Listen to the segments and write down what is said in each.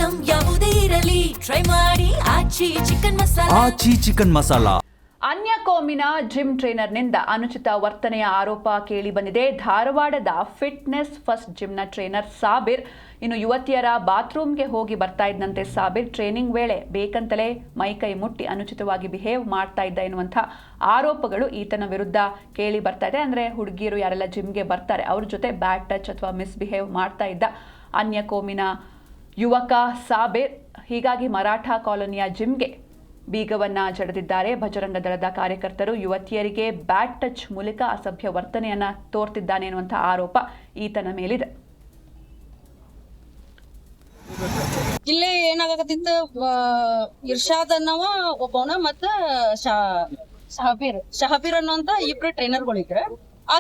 Item ಯಾವುದೇ ಇರಲಿ try ಮಾಡಿ ಆಚಿ ಚಿಕನ್ ಮಸಾಲಾ. ಅನ್ಯ ಕೋಮಿನ ಜಿಮ್ ಟ್ರೈನರ್ನಿಂದ ಅನುಚಿತ ವರ್ತನೆಯ ಆರೋಪ ಕೇಳಿ ಬಂದಿದೆ. ಧಾರವಾಡದ ಫಿಟ್ನೆಸ್ ಫಸ್ಟ್ ಜಿಮ್ನ ಟ್ರೈನರ್ ಸಾಬಿರ್ ಇನ್ನು ಯುವತಿಯರ ಬಾತ್ರೂಮ್ಗೆ ಹೋಗಿ ಬರ್ತಾ ಇದ್ದಂತೆ ಸಾಬಿರ್ ಟ್ರೈನಿಂಗ್ ವೇಳೆ ಬೇಕಂತಲೇ ಮೈಕೈ ಮುಟ್ಟಿ ಅನುಚಿತವಾಗಿ ಬಿಹೇವ್ ಮಾಡ್ತಾ ಇದ್ದ ಎನ್ನುವಂಥ ಆರೋಪಗಳು ಈತನ ವಿರುದ್ಧ ಕೇಳಿ ಬರ್ತಾ ಇದೆ. ಅಂದರೆ ಹುಡುಗಿಯರು ಯಾರೆಲ್ಲ ಜಿಮ್ಗೆ ಬರ್ತಾರೆ ಅವ್ರ ಜೊತೆ ಬ್ಯಾಡ್ ಟಚ್ ಅಥವಾ ಮಿಸ್ಬಿಹೇವ್ ಮಾಡ್ತಾ ಇದ್ದ ಅನ್ಯ ಕೋಮಿನ ಯುವಕ ಸಾಬಿರ್. ಹೀಗಾಗಿ ಮರಾಠ ಕಾಲೋನಿಯ ಜಿಮ್ಗೆ ಬೀಗವನ್ನ ಜಡಿದಿದ್ದಾರೆ. ಬಜರಂಗ ದಳದ ಕಾರ್ಯಕರ್ತರು ಯುವತಿಯರಿಗೆ ಬ್ಯಾಡ್ ಟಚ್ ಮೂಲಕ ಅಸಭ್ಯ ವರ್ತನೆಯನ್ನ ತೋರ್ತಿದ್ದಾನೆ ಎನ್ನುವಂಥ ಆರೋಪ ಈತನ ಮೇಲಿದೆ. ಇಲ್ಲಿ ಏನಾಗತ್ತಿತ್ತು, ಇರ್ಷಾದ್ ಅನ್ನವ ಒಬ್ಬವನ ಮತ್ತ ಶಹಬೀರ್ ಅನ್ನೋಂತ ಇಬ್ರು ಟ್ರೈನರ್ಗಳಿದ್ರೆ, ಆ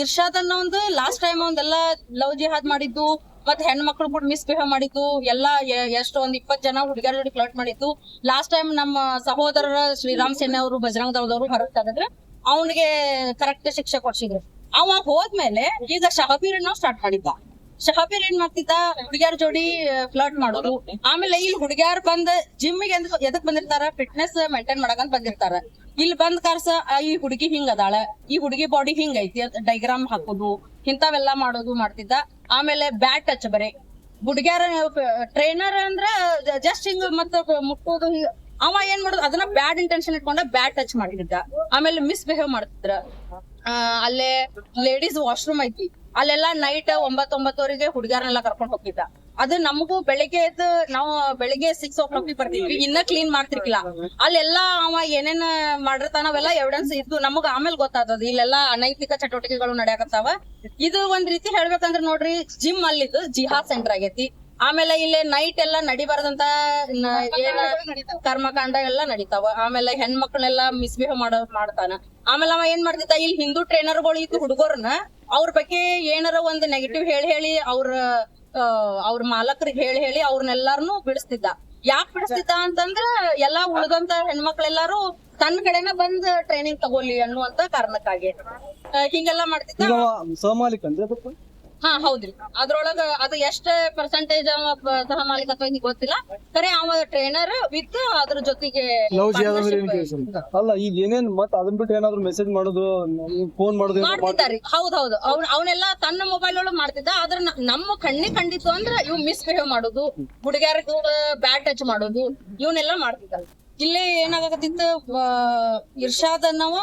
ಇರ್ಷಾದ್ ಅನ್ನೋ ಒಂದು ಲಾಸ್ಟ್ ಟೈಮ್ ಒಂದೆಲ್ಲ ಲವ್ ಜಿಹಾದ್ ಮಾಡಿದ್ದು ಮತ್ ಹೆಣ್ಮಕ್ಳು ಕೂಡ ಮಿಸ್ಬಿಹೇವ್ ಮಾಡಿದ್ದು ಎಲ್ಲಾ ಎಷ್ಟು ಒಂದ್ 20 ಜನ ಹುಡುಗಿಯರ ಜೋಡಿ ಫ್ಲರ್ಟ್ ಮಾಡಿದ್ದು. ಲಾಸ್ಟ್ ಟೈಮ್ ನಮ್ಮ ಸಹೋದರರ ಶ್ರೀರಾಮ್ ಸೇನೆ ಅವರು ಬಜರಂಗ ದಳದವರು ಹೊರಗೆ ತೆಗೆದ್ರೆ ಅವನಿಗೆ ಕರೆಕ್ಟ್ ಶಿಕ್ಷೆ ಕೊಡ್ಸಿದ್ರು. ಅವ ಹೋದ್ಮೇಲೆ ಈಗ ಶಹಬೀರ್ ಅನ್ನೋ ಸ್ಟಾರ್ಟ್ ಮಾಡಿದ್ದ. ಶಹಬೀರ್ ಏನ್ ಮಾಡ್ತಿದ್ದ, ಹುಡುಗಿಯರ ಜೋಡಿ ಫ್ಲರ್ಟ್ ಮಾಡೋದು. ಆಮೇಲೆ ಇಲ್ಲಿ ಹುಡುಗಿಯರ್ ಬಂದ್ ಜಿಮ್ಮಿಗೆ ಎದಕ್ ಬಂದಿರ್ತಾರ, ಫಿಟ್ನೆಸ್ ಮೇಂಟೈನ್ ಮಾಡಕಂತ ಬಂದಿರ್ತಾರ. ಇಲ್ಲಿ ಬಂದ್ ಕಾರ್ಸ ಈ ಹುಡುಗಿ ಹಿಂಗ್ ಅದಾಳ, ಈ ಹುಡುಗಿ ಬಾಡಿ ಹಿಂಗ್ ಐತಿ ಡೈಗ್ರಾಮ್ ಹಾಕೋದು, ಇಂಥವೆಲ್ಲಾ ಮಾಡೋದು ಮಾಡ್ತಿದ್ದ. ಆಮೇಲೆ ಬ್ಯಾಡ್ ಟಚ್ ಬರೇ ಹುಡುಗಿಯರ ಟ್ರೈನರ್ ಅಂದ್ರ ಜಸ್ಟ್ ಹಿಂಗ್ ಮತ್ತ ಮುಟ್ಟೋದು. ಅವ ಏನ್ ಮಾಡೋದು ಅದನ್ನ ಬ್ಯಾಡ್ ಇಂಟೆನ್ಷನ್ ಇಟ್ಕೊಂಡ ಬ್ಯಾಡ್ ಟಚ್ ಮಾಡಿದ್ದ. ಆಮೇಲೆ ಮಿಸ್ಬಿಹೇವ್ ಮಾಡ್ತಿದ್ರ. ಅಲ್ಲೇ ಲೇಡೀಸ್ ವಾಶ್ರೂಮ್ ಐತಿ, ಅಲ್ಲೆಲ್ಲಾ ನೈಟ್ 9-9 ಹುಡುಗಿಯರನ್ನೆಲ್ಲ ಕರ್ಕೊಂಡ್ ಹೋಗಿದ್ದ. ಅದು ನಮಗೂ ಬೆಳಿಗ್ಗೆ ಎದ್ದು ನಾವು ಬೆಳಿಗ್ಗೆ 6 o'clock ಬರ್ತಿದ್ವಿ, ಇನ್ನ ಕ್ಲೀನ್ ಮಾಡ್ತಿರ್ಕಿಲ್ಲ. ಅಲ್ಲೆಲ್ಲಾ ಅವ ಏನೇನ್ ಮಾಡಿರ್ತಾನ ಅವೆಲ್ಲ ಎವಿಡೆನ್ಸ್ ಇದ್ದು ನಮಗ ಆಮೇಲೆ ಗೊತ್ತಾಗ್ತದ ಇಲ್ಲೆಲ್ಲಾ ಅನೈತಿಕ ಚಟುವಟಿಕೆಗಳು ನಡೆಯಕತ್ತಾವ. ಇದು ಒಂದ್ ರೀತಿ ಹೇಳ್ಬೇಕಂದ್ರ ನೋಡ್ರಿ, ಜಿಮ್ ಅಲ್ಲಿದ್ದು ಜಿಹಾದ್ ಸೆಂಟರ್ ಆಗೇತಿ. ಆಮೇಲೆ ಇಲ್ಲಿ ನೈಟ್ ಎಲ್ಲಾ ನಡಿಬಾರ್ದಂತ ಕರ್ಮಕಾಂಡ ಎಲ್ಲಾ ನಡೀತಾವ. ಆಮೇಲೆ ಹೆಣ್ಮಕ್ಳನ್ನೆಲ್ಲ ಮಿಸ್ಬಿಹೇವ್ ಮಾಡ್ತಾನ. ಆಮೇಲೆ ಅವ ಏನ್ ಮಾಡ್ತಿದ್ದ, ಇಲ್ಲಿ ಹಿಂದೂ ಟ್ರೈನರ್ಗಳು ಇದ್ದು ಹುಡುಗರ್ನ ಅವ್ರ ಬಗ್ಗೆ ಏನಾರ ಒಂದ್ ನೆಗೆಟಿವ್ ಹೇಳಿ ಅವ್ರ ಮಾಲಕರಿಗೆ ಹೇಳಿ ಅವ್ರನ್ನೆಲ್ಲಾರನು ಬಿಡಿಸ್ತಿದ್ದ. ಯಾಕೆ ಬಿಡಿಸ್ತಿದ್ದ ಅಂತಂದ್ರ ಎಲ್ಲಾ ಉಳಿದಂತ ಹೆಣ್ಮಕ್ಳೆಲ್ಲಾರು ತನ್ನ ಕಡೆನ ಬಂದ್ ಟ್ರೈನಿಂಗ್ ತಗೋಲಿ ಅನ್ನುವಂತ ಕಾರಣಕ್ಕಾಗಿ ಹಿಂಗೆಲ್ಲಾ ಮಾಡ್ತಿದ್ದ. ಹಾ ಹೌದ್ರಿ, ಅದ್ರೊಳಗ ಅದು ಎಷ್ಟ ಪರ್ಸೆಂಟೇಜ್ ಸಹ ಮಾಲೀಕತ್ವ ಗೊತ್ತಿಲ್ಲ. ಖರೆ ಅವ ಟ್ರೈನರ್ ವಿತ್ ಅದ್ರ ಜೊತೆಗೆ ಅಲ್ಲ ಈಗ ಏನೇನ್ ಮತ್ ಅದನ್ ಬಿಟ್ಟು ಏನಾದ್ರು ಮೆಸೇಜ್ ಮಾಡೋದು, ಫೋನ್ ಮಾಡೋದು ಮಾಡ್ತಿದ್ದಾರಿ. ಹೌದೌದು, ಅವನೆಲ್ಲ ತನ್ನ ಮೊಬೈಲ್ ಒಳಗ್ ಮಾಡ್ತಿದ್ದ. ಆದ್ರ ನಮ್ಮ ಕಣ್ಣಿಗೆ ಕಂಡಿತ್ತು ಅಂದ್ರ ಇವ್ ಮಿಸ್ಬಿಹೇವ್ ಮಾಡೋದು, ಹುಡುಗಿಯರಿಗೆ ಬ್ಯಾಡ್ ಟಚ್ ಮಾಡೋದು, ಇವನ್ನೆಲ್ಲ ಮಾಡ್ತಿದ್ದ. ಇಲ್ಲೇ ಏನಾಗತ್ತಿತ್ತು, ಇರ್ಷಾದ್ ಅನ್ನವ